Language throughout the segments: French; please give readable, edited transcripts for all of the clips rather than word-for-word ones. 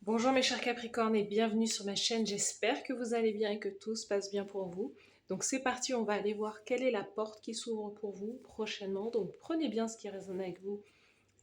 Bonjour mes chers Capricornes et bienvenue sur ma chaîne. J'espère que vous allez bien et que tout se passe bien pour vous. Donc c'est parti, on va aller voir quelle est la porte qui s'ouvre pour vous prochainement. Donc prenez bien ce qui résonne avec vous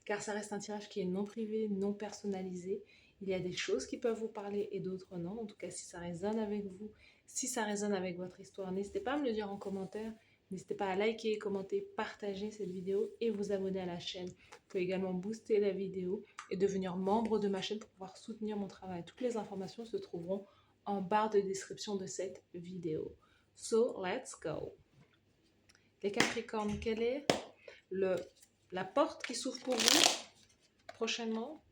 car ça reste un tirage qui est non privé, non personnalisé. Il y a des choses qui peuvent vous parler et d'autres non. En tout cas, si ça résonne avec vous, si ça résonne avec votre histoire, n'hésitez pas à me le dire en commentaire. N'hésitez pas à liker, commenter, partager cette vidéo et vous abonner à la chaîne. Vous pouvez également booster la vidéo et devenir membre de ma chaîne pour pouvoir soutenir mon travail. Toutes les informations se trouveront en barre de description de cette vidéo. So, let's go. Les Capricornes, quelle est la porte qui s'ouvre pour vous prochainement?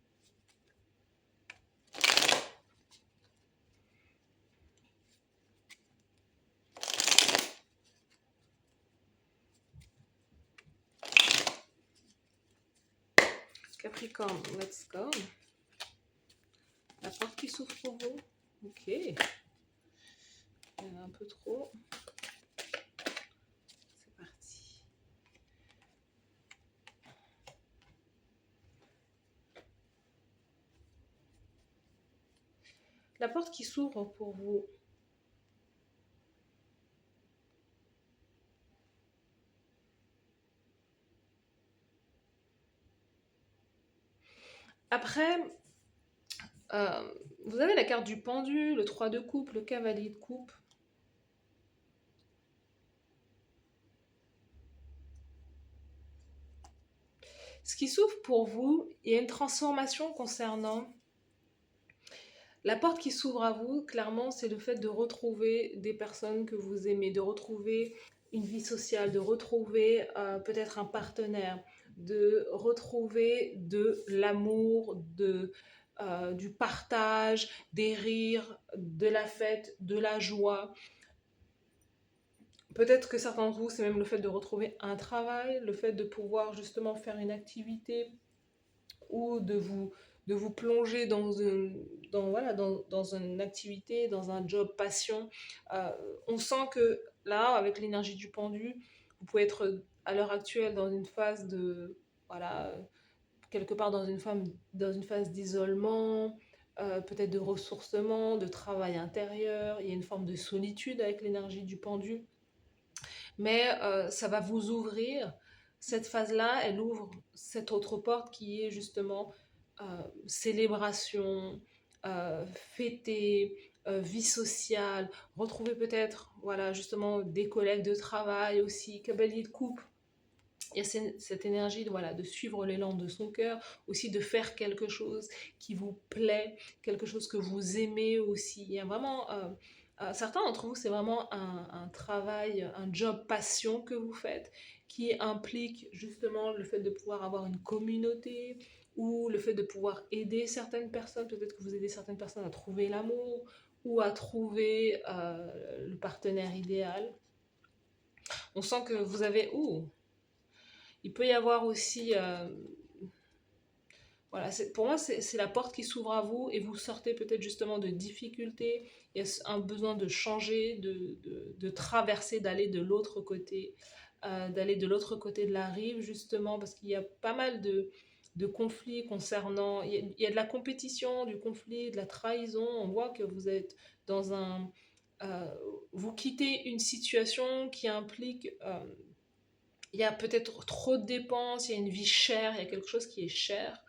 Capricorne, let's go. La porte qui s'ouvre pour vous. Ok. Il y en a un peu trop. C'est parti. La porte qui s'ouvre pour vous. Après, vous avez la carte du pendu, le 3 de coupe, le cavalier de coupe. Ce qui s'ouvre pour vous, il y a une transformation concernant la porte qui s'ouvre à vous. Clairement, c'est le fait de retrouver des personnes que vous aimez, de retrouver une vie sociale, de retrouver peut-être un partenaire, de retrouver de l'amour, du partage, des rires, de la fête, de la joie. Peut-être que certains d'entre vous, c'est même le fait de retrouver un travail, le fait de pouvoir justement faire une activité ou de vous plonger dans une activité, dans un job passion. Euh, on sent que là, avec l'énergie du pendu, vous pouvez être à l'heure actuelle dans une phase de, voilà, quelque part dans une phase d'isolement, peut-être de ressourcement, de travail intérieur. Il y a une forme de solitude avec l'énergie du pendu. Mais ça va vous ouvrir. Cette phase-là, elle ouvre cette autre porte qui est justement célébration, fêter, vie sociale, retrouver peut-être, voilà, justement des collègues de travail aussi, cavalier de coupe. Il y a cette énergie de, voilà, de suivre l'élan de son cœur, aussi de faire quelque chose qui vous plaît, quelque chose que vous aimez aussi. Il y a vraiment, certains d'entre vous, c'est vraiment un travail, un job passion que vous faites, qui implique justement le fait de pouvoir avoir une communauté, ou le fait de pouvoir aider certaines personnes. Peut-être que vous aidez certaines personnes à trouver l'amour, ou à trouver le partenaire idéal. On sent que vous avez... il peut y avoir aussi, voilà, pour moi, c'est la porte qui s'ouvre à vous et vous sortez peut-être justement de difficultés. Il y a un besoin de changer, de traverser, d'aller de l'autre côté de la rive, justement, parce qu'il y a pas mal de conflits concernant. Il y a de la compétition, du conflit, de la trahison. On voit que vous êtes dans un. euh, vous quittez une situation qui implique. Il y a peut-être trop de dépenses, il y a une vie chère, il y a quelque chose qui est cher,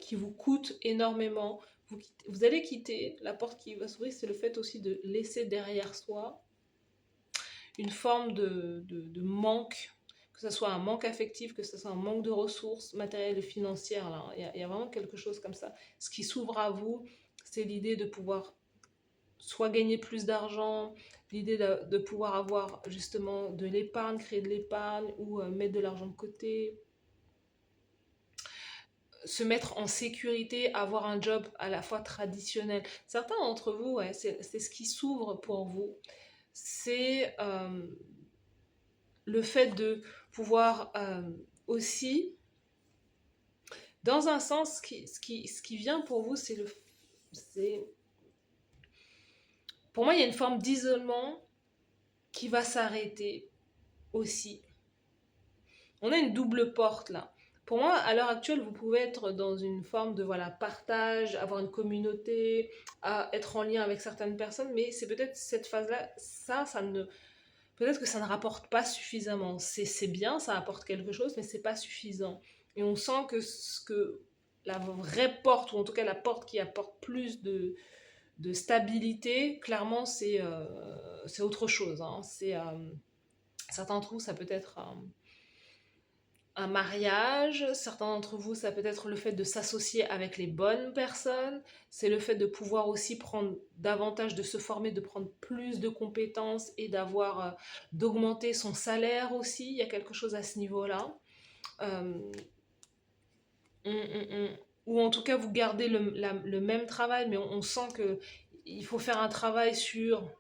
qui vous coûte énormément. Vous allez quitter, la porte qui va s'ouvrir, c'est le fait aussi de laisser derrière soi une forme de manque, que ce soit un manque affectif, que ce soit un manque de ressources matérielles et financières. Là. Il y a vraiment quelque chose comme ça. Ce qui s'ouvre à vous, c'est l'idée de pouvoir soit gagner plus d'argent, l'idée de pouvoir avoir justement de l'épargne, créer de l'épargne ou mettre de l'argent de côté, se mettre en sécurité, avoir un job à la fois traditionnel. Certains d'entre vous, ouais, c'est ce qui s'ouvre pour vous. C'est le fait de pouvoir aussi, dans un sens, ce qui vient pour vous, c'est pour moi, il y a une forme d'isolement qui va s'arrêter aussi. On a une double porte là. Pour moi, à l'heure actuelle, vous pouvez être dans une forme de voilà, partage, avoir une communauté, être en lien avec certaines personnes, mais c'est peut-être cette phase-là, ça ne, peut-être que ça ne rapporte pas suffisamment. C'est bien, ça apporte quelque chose, mais c'est pas suffisant. Et on sent que la vraie porte, ou en tout cas la porte qui apporte plus de stabilité, clairement, c'est autre chose, hein. Certains d'entre vous, ça peut être un mariage, certains d'entre vous, ça peut être le fait de s'associer avec les bonnes personnes, c'est le fait de pouvoir aussi prendre davantage, de se former, de prendre plus de compétences et d'augmenter son salaire aussi, il y a quelque chose à ce niveau-là. Euh, ou en tout cas, vous gardez le même travail, mais on sent que il faut faire un travail sur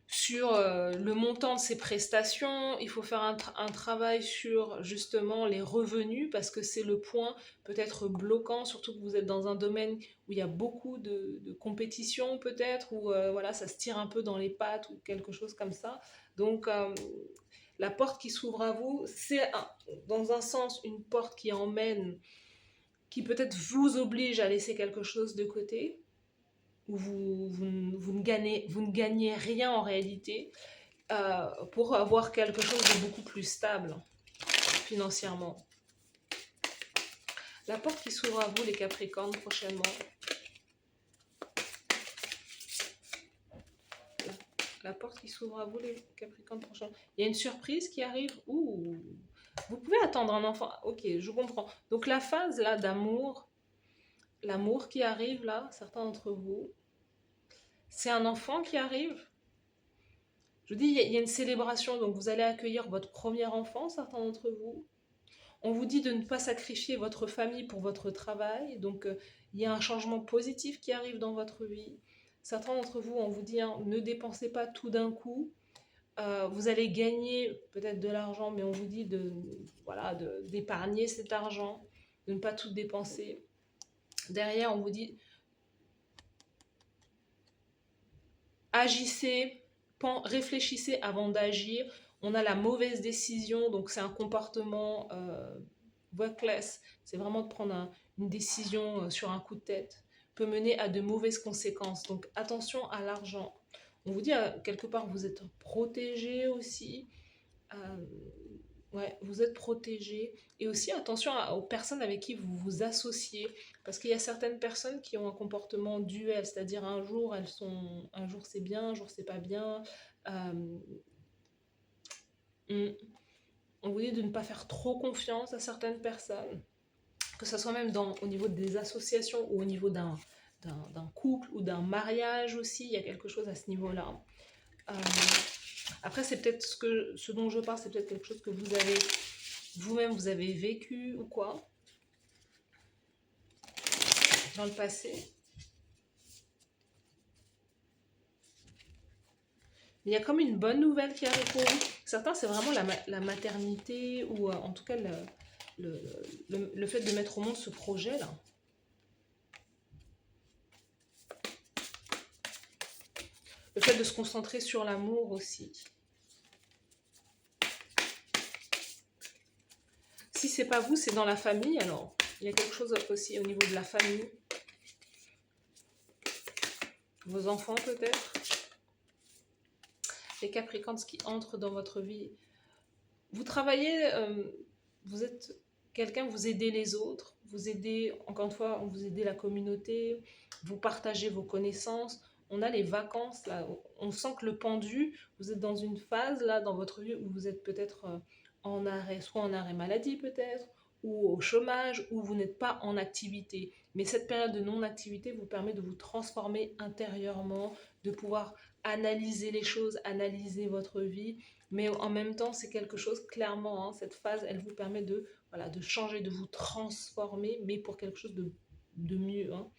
le montant de ses prestations, il faut faire un travail sur justement les revenus parce que c'est le point peut-être bloquant, surtout que vous êtes dans un domaine où il y a beaucoup de compétition peut-être, où voilà, ça se tire un peu dans les pattes ou quelque chose comme ça. Donc la porte qui s'ouvre à vous, dans un sens une porte qui emmène, qui peut-être vous oblige à laisser quelque chose de côté, où vous ne gagnez rien en réalité, pour avoir quelque chose de beaucoup plus stable financièrement. La porte qui s'ouvre à vous, les Capricornes, prochainement. La porte qui s'ouvre à vous, les Capricornes, prochainement. Il y a une surprise qui arrive. Ouh, vous pouvez attendre un enfant. Ok, je comprends. Donc la phase là d'amour, l'amour qui arrive là, certains d'entre vous, c'est un enfant qui arrive. Je vous dis, il y a une célébration, donc vous allez accueillir votre premier enfant, certains d'entre vous. On vous dit de ne pas sacrifier votre famille pour votre travail. Donc, il y a un changement positif qui arrive dans votre vie. Certains d'entre vous, on vous dit, hein, ne dépensez pas tout d'un coup. Vous allez gagner peut-être de l'argent, mais on vous dit voilà, d'épargner cet argent, de ne pas tout dépenser. Derrière, on vous dit, agissez, réfléchissez avant d'agir. On a la mauvaise décision, donc c'est un comportement reckless, c'est vraiment de prendre une décision sur un coup de tête, peut mener à de mauvaises conséquences. Donc attention à l'argent. On vous dit quelque part vous êtes protégé aussi. Euh, ouais, vous êtes protégé. Et aussi attention aux personnes avec qui vous vous associez. Parce qu'il y a certaines personnes qui ont un comportement duel, c'est-à-dire un jour c'est bien, un jour c'est pas bien. Euh, on on vous dit de ne pas faire trop confiance à certaines personnes, que ce soit même au niveau des associations ou au niveau d'un couple ou d'un mariage aussi, il y a quelque chose à ce niveau-là. Euh, Après, c'est peut-être ce dont je parle, c'est peut-être quelque chose que vous-même, vous avez vécu ou quoi, dans le passé. Mais il y a comme une bonne nouvelle qui arrive pour vous. Certains, c'est vraiment la maternité ou en tout cas le fait de mettre au monde ce projet-là. Le fait de se concentrer sur l'amour aussi. Si c'est pas vous, c'est dans la famille, alors il y a quelque chose aussi au niveau de la famille. Vos enfants peut-être. Les Capricornes qui entrent dans votre vie. Vous travaillez, vous êtes quelqu'un, vous aidez les autres, vous aidez, encore une fois, vous aidez la communauté, vous partagez vos connaissances. On a les vacances, là, on sent que le pendu, vous êtes dans une phase, là, dans votre vie, où vous êtes peut-être en arrêt, soit en arrêt maladie peut-être, ou au chômage, ou vous n'êtes pas en activité. Mais cette période de non-activité vous permet de vous transformer intérieurement, de pouvoir analyser les choses, analyser votre vie, mais en même temps, c'est quelque chose, clairement, hein, cette phase, elle vous permet voilà, de changer, de vous transformer, mais pour quelque chose de mieux, hein,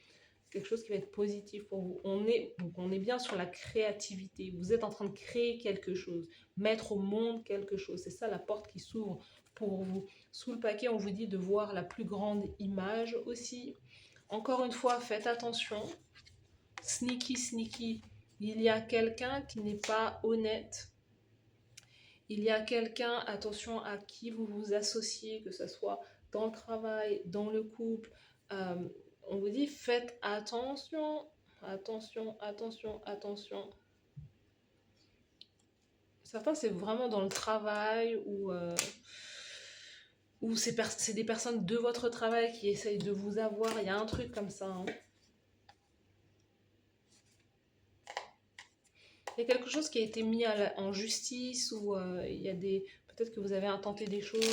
quelque chose qui va être positif pour vous. On est bien sur la créativité, vous êtes en train de créer quelque chose, mettre au monde quelque chose, c'est ça la porte qui s'ouvre pour vous. Sous le paquet, on vous dit de voir la plus grande image aussi. Encore une fois, faites attention, sneaky, il y a quelqu'un qui n'est pas honnête, Il y a quelqu'un, attention, à qui vous vous associez, que ce soit dans le travail, dans le couple. Euh, on vous dit, faites attention, attention, attention, attention. Certains, c'est vraiment dans le travail ou c'est des personnes de votre travail qui essayent de vous avoir. Il y a un truc comme ça, hein. Il y a quelque chose qui a été mis en justice ou il y a des... Peut-être que vous avez intenté des choses.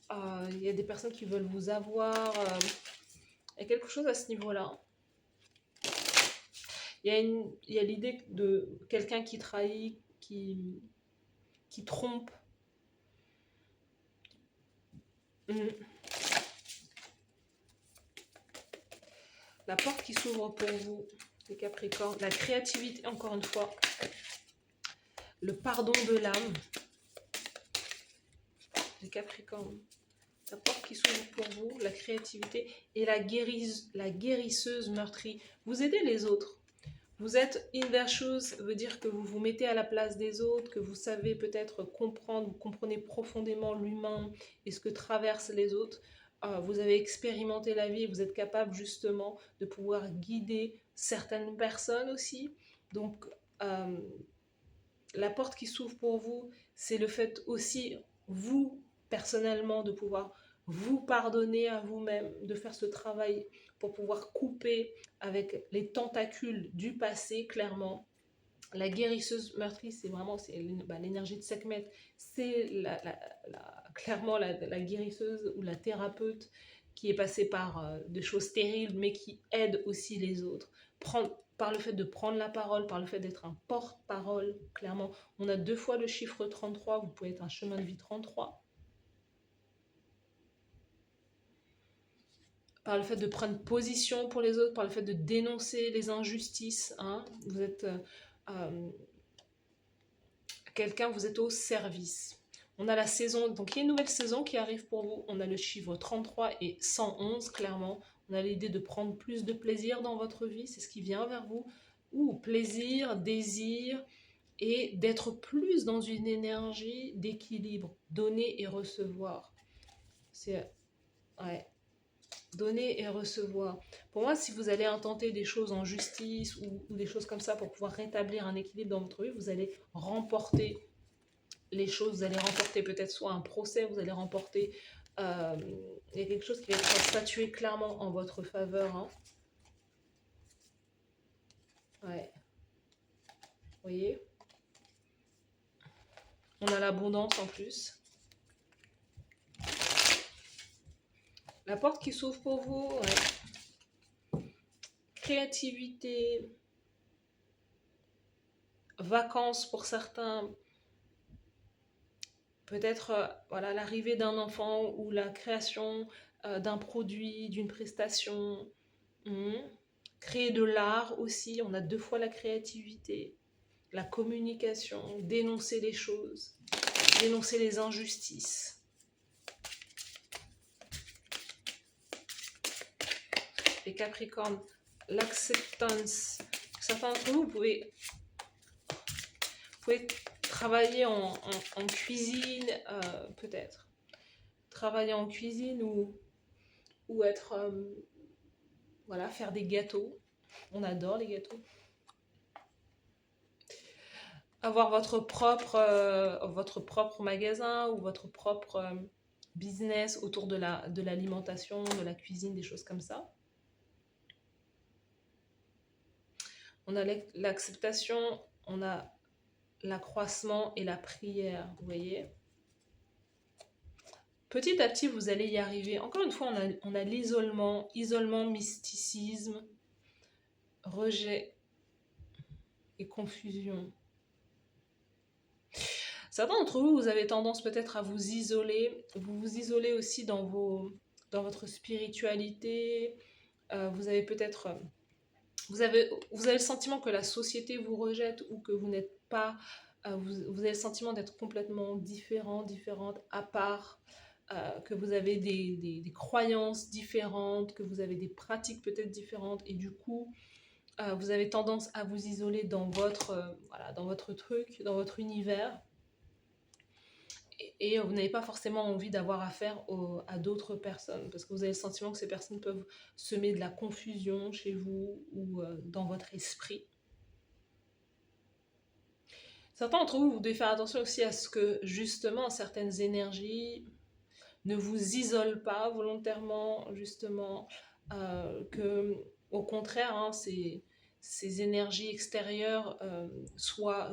Il y a des personnes qui veulent vous avoir. Il y a quelque chose à ce niveau-là. Il y a l'idée de quelqu'un qui trahit, qui trompe. Mm. La porte qui s'ouvre pour vous, les Capricornes. La créativité, encore une fois. Le pardon de l'âme. Les Capricornes. La porte qui s'ouvre pour vous, la créativité et la guérisseuse meurtrie. Vous aidez les autres. Vous êtes in their shoes, veut dire que vous vous mettez à la place des autres, que vous savez peut-être comprendre, vous comprenez profondément l'humain et ce que traversent les autres. Vous avez expérimenté la vie et vous êtes capable justement de pouvoir guider certaines personnes aussi. Donc, la porte qui s'ouvre pour vous, c'est le fait aussi, vous, personnellement, de pouvoir vous pardonner à vous-même, de faire ce travail pour pouvoir couper avec les tentacules du passé, clairement. La guérisseuse meurtrie, c'est vraiment l'énergie de Sekhmet. C'est clairement la guérisseuse ou la thérapeute qui est passée par des choses terribles, mais qui aide aussi les autres. Par le fait de prendre la parole, par le fait d'être un porte-parole, clairement. On a 2 fois le chiffre 33, vous pouvez être un chemin de vie 33. Par le fait de prendre position pour les autres, par le fait de dénoncer les injustices. Hein. Vous êtes quelqu'un, vous êtes au service. On a la saison, donc il y a une nouvelle saison qui arrive pour vous. On a le chiffre 33 et 111, clairement. On a l'idée de prendre plus de plaisir dans votre vie, c'est ce qui vient vers vous. Ou plaisir, désir, et d'être plus dans une énergie d'équilibre, donner et recevoir. C'est... Ouais. Donner et recevoir. Pour moi, si vous allez intenter des choses en justice ou des choses comme ça pour pouvoir rétablir un équilibre dans votre vie, vous allez remporter les choses, vous allez remporter peut-être soit un procès, vous allez remporter... il y a quelque chose qui va être statué clairement en votre faveur. Hein. Ouais. Vous voyez? On a l'abondance en plus. La porte qui s'ouvre pour vous, ouais. Créativité, vacances pour certains, peut-être voilà, l'arrivée d'un enfant ou la création d'un produit, d'une prestation. Créer de l'art aussi, on a 2 fois la créativité, la communication, dénoncer les choses, dénoncer les injustices. Les Capricornes, l'acceptance. Certains d'entre vous, vous pouvez travailler en cuisine, peut-être. Travailler en cuisine ou être... voilà, faire des gâteaux. On adore les gâteaux. Avoir votre propre magasin ou votre propre business autour de l'alimentation, de la cuisine, des choses comme ça. On a l'acceptation, on a l'accroissement et la prière, vous voyez. Petit à petit, vous allez y arriver. Encore une fois, on a l'isolement, mysticisme, rejet et confusion. Certains d'entre vous, vous avez tendance peut-être à vous isoler. Vous vous isolez aussi dans votre spiritualité. Vous avez peut-être... vous avez le sentiment que la société vous rejette ou que vous n'êtes pas... vous avez le sentiment d'être complètement différente, à part, que vous avez des croyances différentes, que vous avez des pratiques peut-être différentes, et du coup, vous avez tendance à vous isoler dans votre truc, dans votre univers. et vous n'avez pas forcément envie d'avoir affaire à d'autres personnes parce que vous avez le sentiment que ces personnes peuvent semer de la confusion chez vous ou dans votre esprit. Certains d'entre vous, vous devez faire attention aussi à ce que justement certaines énergies ne vous isolent pas volontairement, justement, que au contraire, hein, ces énergies extérieures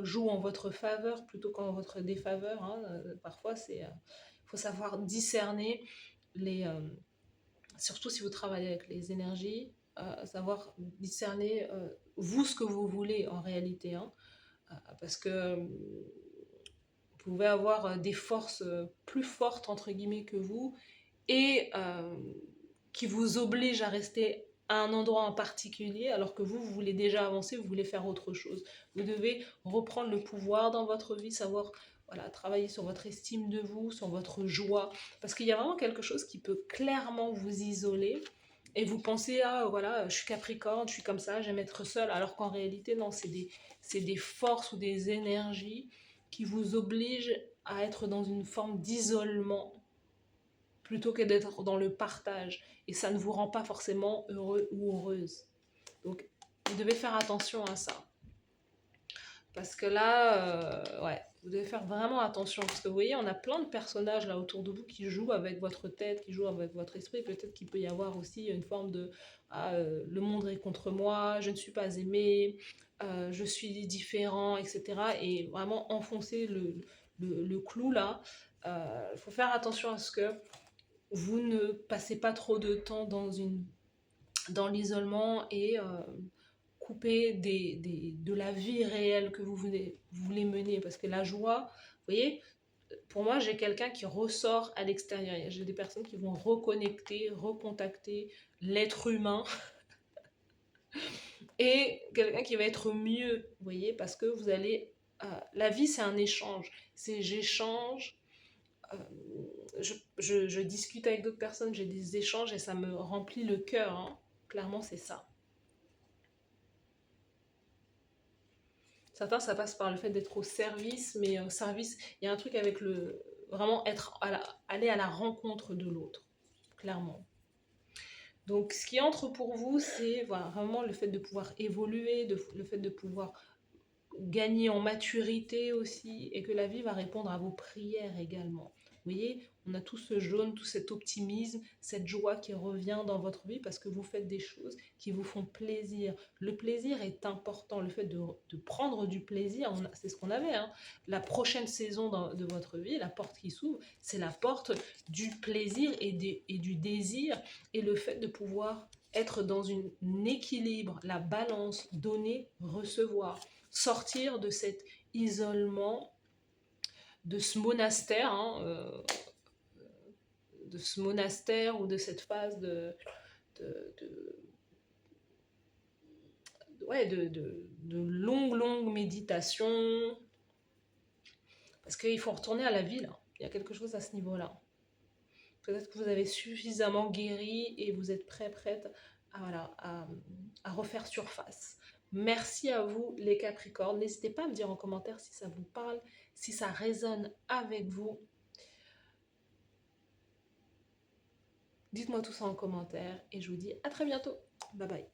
jouent en votre faveur plutôt qu'en votre défaveur. Hein. Parfois, faut savoir discerner les, surtout si vous travaillez avec les énergies, savoir discerner vous ce que vous voulez en réalité. Hein. Parce que vous pouvez avoir des forces plus fortes, entre guillemets, que vous, et qui vous obligent à rester à un endroit en particulier, alors que vous voulez déjà avancer, vous voulez faire autre chose. Vous devez reprendre le pouvoir dans votre vie, savoir voilà, travailler sur votre estime de vous, sur votre joie, parce qu'il y a vraiment quelque chose qui peut clairement vous isoler, et vous pensez, ah voilà, je suis Capricorne, je suis comme ça, j'aime être seule, alors qu'en réalité, non, c'est des forces ou des énergies qui vous obligent à être dans une forme d'isolement plutôt que d'être dans le partage. Et ça ne vous rend pas forcément heureux ou heureuse. Donc, vous devez faire attention à ça. Parce que là, ouais, vous devez faire vraiment attention. Parce que vous voyez, on a plein de personnages là autour de vous qui jouent avec votre tête, qui jouent avec votre esprit. Peut-être qu'il peut y avoir aussi une forme de le monde est contre moi, je ne suis pas aimé, je suis différent, etc. Et vraiment enfoncer le clou là. Il faut faire attention à ce que vous ne passez pas trop de temps dans l'isolement et couper de la vie réelle que vous voulez mener. Parce que la joie, vous voyez, pour moi, j'ai quelqu'un qui ressort à l'extérieur. J'ai des personnes qui vont reconnecter, recontacter l'être humain et quelqu'un qui va être mieux, vous voyez, parce que vous allez... la vie, c'est un échange. C'est j'échange, je discute avec d'autres personnes, j'ai des échanges et ça me remplit le cœur. Hein. Clairement, c'est ça. Certains, ça passe par le fait d'être au service, mais au service, il y a un truc avec le vraiment aller à la rencontre de l'autre, clairement. Donc, ce qui entre pour vous, c'est voilà, vraiment le fait de pouvoir évoluer, le fait de pouvoir gagner en maturité aussi, et que la vie va répondre à vos prières également. Vous voyez, on a tout ce jaune, tout cet optimisme, cette joie qui revient dans votre vie parce que vous faites des choses qui vous font plaisir. Le plaisir est important, le fait de prendre du plaisir, c'est ce qu'on avait. Hein. La prochaine saison de votre vie, la porte qui s'ouvre, c'est la porte du plaisir et du désir, et le fait de pouvoir être dans un équilibre, la balance, donner, recevoir, sortir de cet isolement, de ce monastère, hein, de ce monastère ou de cette phase de, ouais, de longue méditation, parce qu'il faut retourner à la vie, là. Il y a quelque chose à ce niveau-là. Peut-être que vous avez suffisamment guéri et vous êtes prête à, voilà, à refaire surface. Merci à vous les Capricornes. N'hésitez pas à me dire en commentaire si ça vous parle, si ça résonne avec vous. Dites-moi tout ça en commentaire et je vous dis à très bientôt. Bye bye.